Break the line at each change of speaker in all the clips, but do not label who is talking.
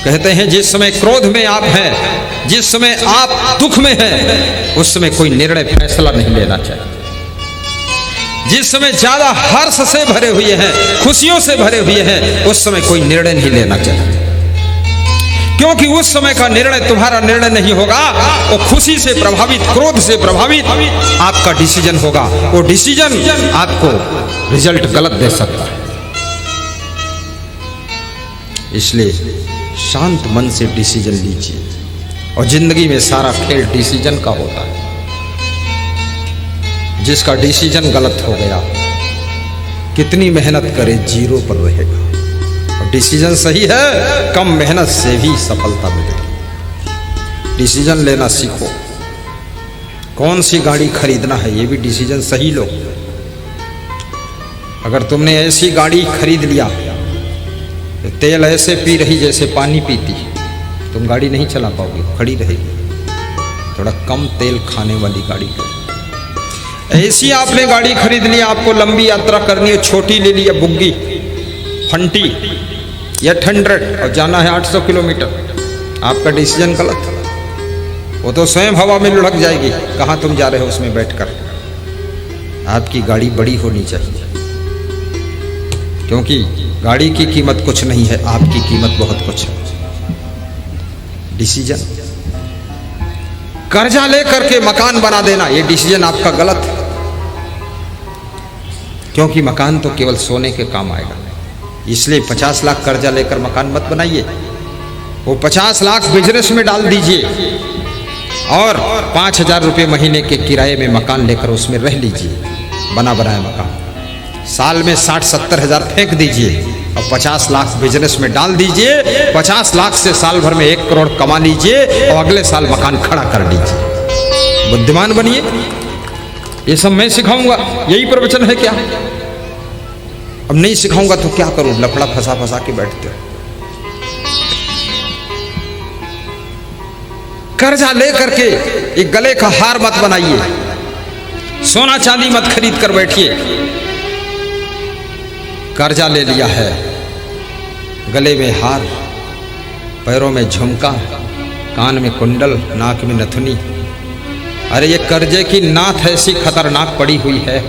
कहते हैं जिस समय क्रोध में आप हैं, जिस समय आप दुख में हैं, उस समय कोई निर्णय फैसला नहीं लेना चाहिए। जिस समय ज्यादा हर्ष से भरे हुए हैं, खुशियों से भरे हुए हैं, उस समय कोई निर्णय नहीं लेना चाहिए, क्योंकि उस समय का निर्णय तुम्हारा निर्णय नहीं होगा। वो खुशी से प्रभावित, क्रोध से प्रभावित आपका डिसीजन होगा। वो डिसीजन आपको रिजल्ट गलत दे सकता है। इसलिए शांत मन से डिसीजन लीजिए, और जिंदगी में सारा खेल डिसीजन का होता है। जिसका डिसीजन गलत हो गया, कितनी मेहनत करे जीरो पर रहेगा। और डिसीजन सही है, कम मेहनत से भी सफलता मिलेगी। डिसीजन लेना सीखो। कौन सी गाड़ी खरीदना है, ये भी डिसीजन सही लो। अगर तुमने ऐसी गाड़ी खरीद लिया, तेल ऐसे पी रही जैसे पानी पीती, तुम गाड़ी नहीं चला पाओगे, खड़ी रहेगी। थोड़ा कम तेल खाने वाली गाड़ी लो। ऐसी आपने गाड़ी खरीद लिया, आपको लंबी यात्रा करनी है, छोटी ले लिया बुग्गी, फंटी 800 और जाना है 800 किलोमीटर, आपका डिसीजन गलत है। वो तो स्वयं हवा में लुढ़क जाएगी, कहाँ तुम जा रहे हो उसमें बैठकर। आपकी गाड़ी बड़ी होनी चाहिए, क्योंकि गाड़ी की कीमत कुछ नहीं है, आपकी कीमत बहुत कुछ है। डिसीजन। कर्जा लेकर के मकान बना देना, ये डिसीजन आपका गलत है, क्योंकि मकान तो केवल सोने के काम आएगा। इसलिए 50 लाख कर्जा लेकर मकान मत बनाइए। वो 50 लाख बिजनेस में डाल दीजिए और 5,000 रुपये महीने के किराए में मकान लेकर उसमें रह लीजिए, बना बनाया मकान। साल में 60-70 हज़ार फेंक दीजिए और 50 लाख बिजनेस में डाल दीजिए। 50 लाख से साल भर में 1 करोड़ कमा लीजिए और अगले साल मकान खड़ा कर लीजिए। बुद्धिमान बनिए। ये सब मैं सिखाऊंगा, यही प्रवचन है क्या? अब नहीं सिखाऊंगा तो क्या करूं? लफड़ा फंसा फंसा के बैठते हो। कर्जा ले करके एक गले का हार मत बनाइए, सोना चांदी मत खरीद कर बैठिए। कर्जा ले लिया है, गले में हार, पैरों में झुमका, कान में कुंडल, नाक में नथुनी। अरे ये कर्जे की नाथ ऐसी खतरनाक पड़ी हुई है,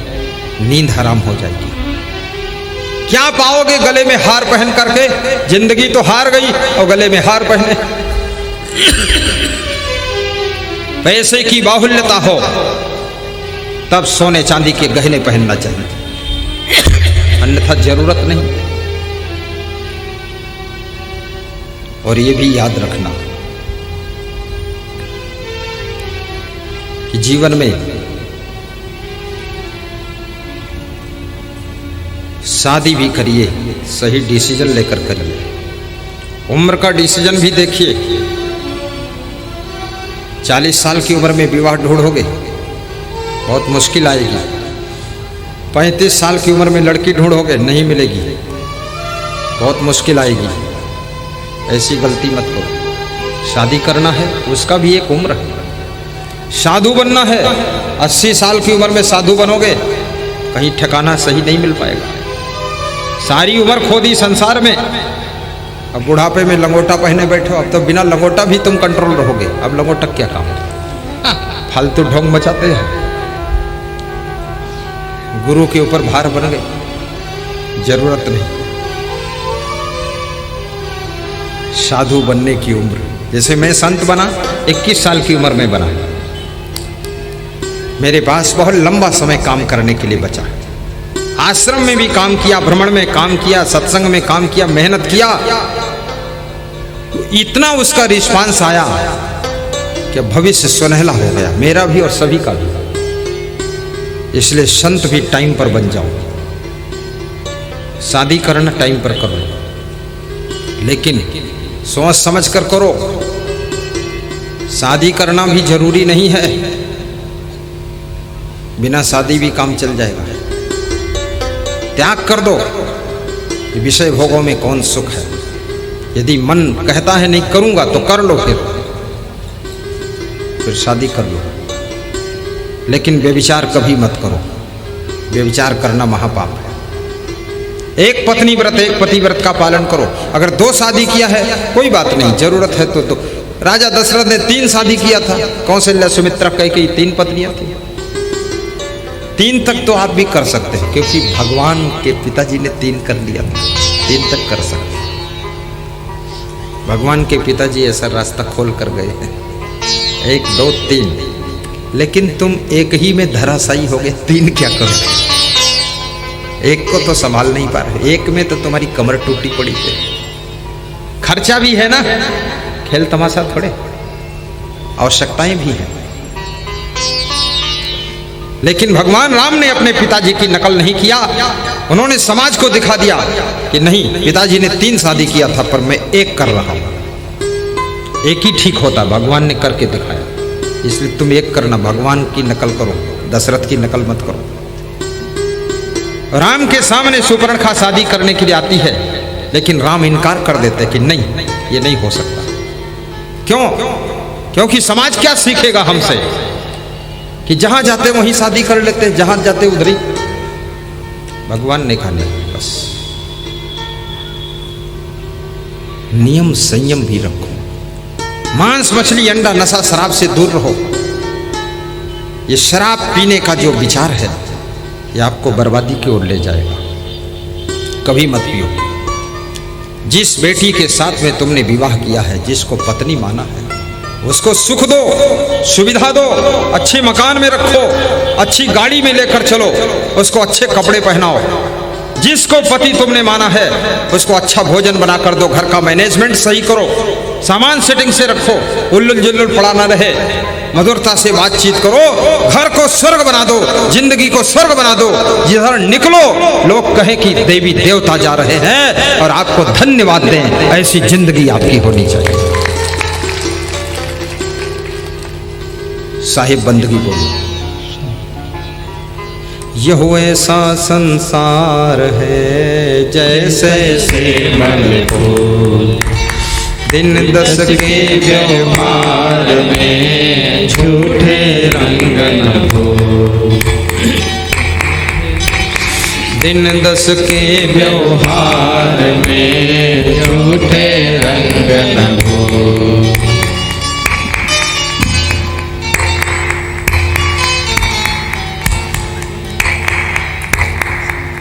नींद हराम हो जाएगी। क्या पाओगे गले में हार पहन करके? जिंदगी तो हार गई और गले में हार पहने। पैसे की बाहुल्यता हो तब सोने चांदी के गहने पहनना चाहिए, अन्यथा जरूरत नहीं। और ये भी याद रखना कि जीवन में शादी भी करिए, सही डिसीजन लेकर करिए। उम्र का डिसीजन भी देखिए। 40 साल की उम्र में विवाह ढूंढोगे, बहुत मुश्किल आएगी। 35 साल की उम्र में लड़की ढूंढोगे, नहीं मिलेगी, बहुत मुश्किल आएगी। ऐसी गलती मत करो। शादी करना है, उसका भी एक उम्र है। साधु बनना है, 80 साल की उम्र में साधु बनोगे, कहीं ठिकाना सही नहीं मिल पाएगा। सारी उम्र खो दी संसार में, अब बुढ़ापे में लंगोटा पहने बैठो। अब तो बिना लंगोटा भी तुम कंट्रोल रहोगे, अब लंगोटा क्या काम है? फालतू ढोंग मचाते हैं। गुरु के ऊपर भार बन गए, जरूरत नहीं। साधु बनने की उम्र, जैसे मैं संत बना 21 साल की उम्र में बना, मेरे पास बहुत लंबा समय काम करने के लिए बचा। आश्रम में भी काम किया, भ्रमण में काम किया, सत्संग में काम किया, मेहनत किया। इतना उसका रिस्पांस आया कि भविष्य सुनहला हो गया, मेरा भी और सभी का भी। इसलिए संत भी टाइम पर बन जाओ। शादी करना टाइम पर करो, लेकिन सोच समझ कर करो। शादी करना भी जरूरी नहीं है, बिना शादी भी काम चल जाएगा। त्याग कर दो। विषय भोगों में कौन सुख है? यदि मन कहता है नहीं करूंगा तो कर लो, फिर शादी कर लो। लेकिन व्यभिचार कभी मत करो, व्यभिचार करना महापाप है। एक पत्नी व्रत एक पति व्रत का पालन करो। अगर 2 शादी किया है कोई बात नहीं, जरूरत है तो राजा दशरथ ने 3 शादी किया था, कौशल्या सुमित्रा कैकेयी 3 पत्नियां थी। 3 तक तो आप भी कर सकते हैं, क्योंकि भगवान के पिताजी ने 3 कर लिया था, 3 तक कर सकते हैं। भगवान के पिताजी ऐसा रास्ता खोल कर गए हैं, 1 2 3, लेकिन तुम एक ही में धराशायी हो गए, 3 क्या करोगे? एक को तो संभाल नहीं पा रहे, एक में तो तुम्हारी कमर टूटी पड़ी है। खर्चा भी है ना, खेल तमाशा थोड़े, आवश्यकताएं भी हैं। लेकिन भगवान राम ने अपने पिताजी की नकल नहीं किया, उन्होंने समाज को दिखा दिया कि नहीं, पिताजी ने 3 शादी किया था पर मैं 1 कर रहा हूं, 1 ही ठीक होता, भगवान ने करके दिखाया। इसलिए तुम 1 करना, भगवान की नकल करो, दशरथ की नकल मत करो। राम के सामने सुपर्णखा शादी करने के लिए आती है, लेकिन राम इनकार कर देते कि नहीं, ये नहीं हो सकता। क्यों? क्योंकि समाज क्या सीखेगा हमसे कि जहां जाते वहीं शादी कर लेते, जहां जाते उधर ही। भगवान ने कहा नहीं, बस नियम संयम भी रखो, मांस मछली अंडा नशा शराब से दूर रहो। ये शराब पीने का जो विचार है ये आपको बर्बादी की ओर ले जाएगा, कभी मत पियो। जिस बेटी के साथ में तुमने विवाह किया है, जिसको पत्नी माना है, उसको सुख दो, सुविधा दो, अच्छे मकान में रखो, अच्छी गाड़ी में लेकर चलो, उसको अच्छे कपड़े पहनाओ। जिसको पति तुमने माना है उसको अच्छा भोजन बना कर दो, घर का मैनेजमेंट सही करो, सामान सेटिंग से रखो, उल्लुल जुल्लुल पड़ा ना रहे, मधुरता से बातचीत करो, घर को स्वर्ग बना दो, जिंदगी को स्वर्ग बना दो। जिधर निकलो लोग कहें कि देवी देवता जा रहे हैं और आपको धन्यवाद दें, ऐसी जिंदगी आपकी होनी चाहिए। साहिब बंदगी बोलो, यह ऐसा संसार है जैसे
सेमल फूल,
दिन 10 के
व्यवहार में झूठे रंग न भूल।
दिन 10 के
व्यवहार में झूठे रंग न भूल।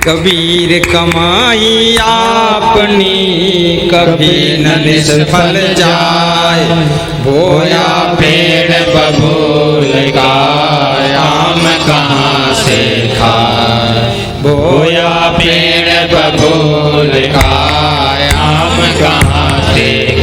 कबीर कमाई आपनी कभी न निष्फल जाए,
बोया पेड़ बबूल का आम कहाँ से खाए। बोया पेड़ बबूल का आम कहाँ से